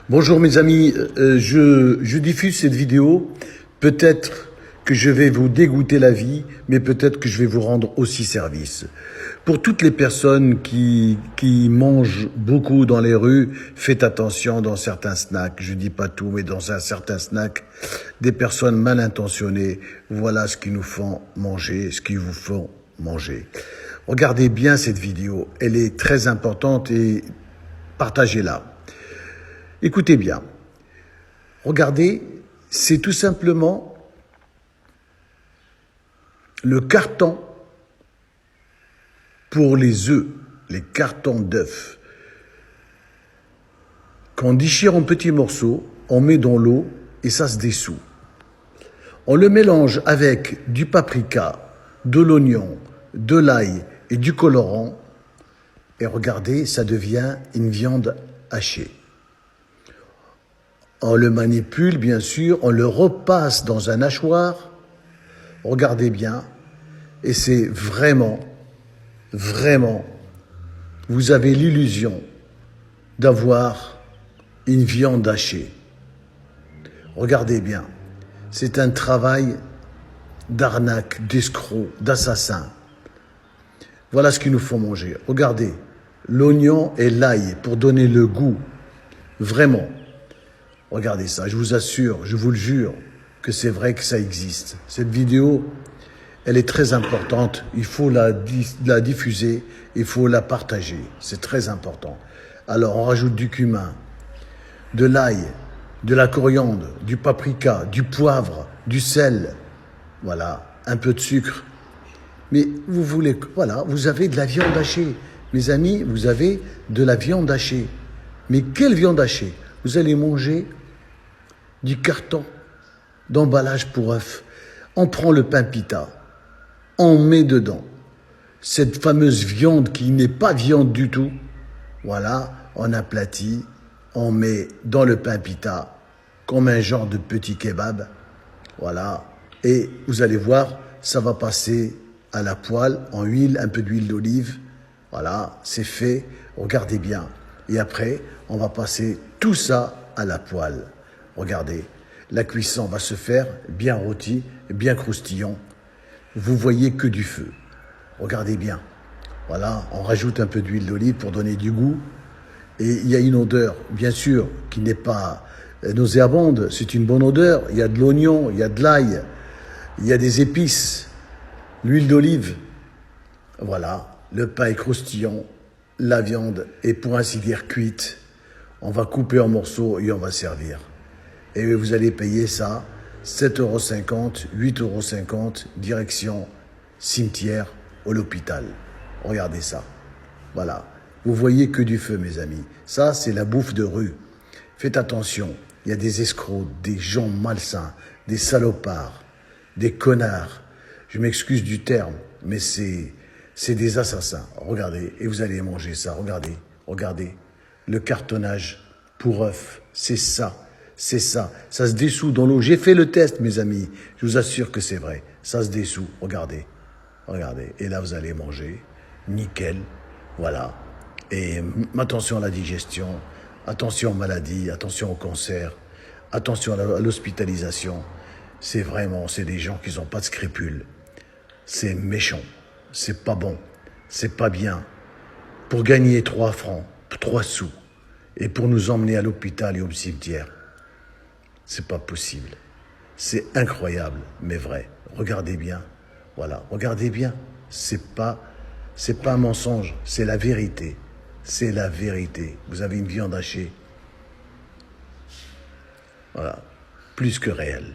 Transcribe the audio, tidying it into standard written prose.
Bonjour mes amis, je diffuse cette vidéo, peut-être que je vais vous dégoûter la vie, mais peut-être que je vais vous rendre aussi service. Pour toutes les personnes qui mangent beaucoup dans les rues, faites attention dans certains snacks, je dis pas tout, mais dans un certain snack, des personnes mal intentionnées, voilà ce qu'ils nous font manger, ce qu'ils vous font manger. Regardez bien cette vidéo, elle est très importante et partagez-la. Écoutez bien, regardez, c'est tout simplement le carton pour les œufs, les cartons d'œufs, qu'on déchire en petits morceaux, on met dans l'eau et ça se dissout. On le mélange avec du paprika, de l'oignon, de l'ail et du colorant et regardez, ça devient une viande hachée. On le manipule, bien sûr, on le repasse dans un hachoir. Regardez bien. Et c'est vraiment, vous avez l'illusion d'avoir une viande hachée. Regardez bien. C'est un travail d'arnaque, d'escroc, d'assassin. Voilà ce qu'il nous faut manger. Regardez, l'oignon et l'ail pour donner le goût. Vraiment. Regardez ça, je vous assure, je vous le jure, que c'est vrai que ça existe. Cette vidéo, elle est très importante, il faut la diffuser, il faut la partager, c'est très important. Alors on rajoute du cumin, de l'ail, de la coriandre, du paprika, du poivre, du sel, voilà, un peu de sucre. Mais vous voulez, voilà, vous avez de la viande hachée. Mes amis, vous avez de la viande hachée. Mais quelle viande hachée? Vous allez manger du carton d'emballage pour œufs. On prend le pain pita, on met dedans cette fameuse viande qui n'est pas viande du tout. Voilà, on aplatit, on met dans le pain pita comme un genre de petit kebab. Voilà, et vous allez voir, ça va passer à la poêle en huile, un peu d'huile d'olive. Voilà, c'est fait, regardez bien. Et après, on va passer tout ça à la poêle. Regardez, la cuisson va se faire bien rôti, bien croustillant. Vous voyez que du feu. Regardez bien. Voilà, on rajoute un peu d'huile d'olive pour donner du goût. Et il y a une odeur, bien sûr, qui n'est pas nauséabonde. C'est une bonne odeur. Il y a de l'oignon, il y a de l'ail, il y a des épices, l'huile d'olive. Voilà, le pain est croustillant. La viande est pour ainsi dire cuite. On va couper en morceaux et on va servir. Et vous allez payer ça 7,50 €, 8,50 €, direction cimetière ou l'hôpital. Regardez ça. Voilà. Vous voyez que du feu, mes amis. Ça, c'est la bouffe de rue. Faites attention. Il y a des escrocs, des gens malsains, des salopards, des connards. Je m'excuse du terme, mais c'est des assassins. Regardez, et vous allez manger ça. Regardez, regardez. Le cartonnage pour œufs, c'est ça. C'est ça. Ça se dissout dans l'eau. J'ai fait le test, mes amis. Je vous assure que c'est vrai. Ça se dissout. Regardez. Regardez. Et là, vous allez manger. Nickel. Voilà. Et attention à la digestion. Attention aux maladies. Attention au cancer. Attention à l'hospitalisation. C'est des gens qui n'ont pas de scrupules. C'est méchant. C'est pas bon. C'est pas bien. Pour gagner 3 francs, 3 sous, et pour nous emmener à l'hôpital et au cimetière, c'est pas possible. C'est incroyable, mais vrai. Regardez bien. Voilà, regardez bien. C'est pas un mensonge, c'est la vérité. C'est la vérité. Vous avez une viande hachée. Voilà, plus que réelle.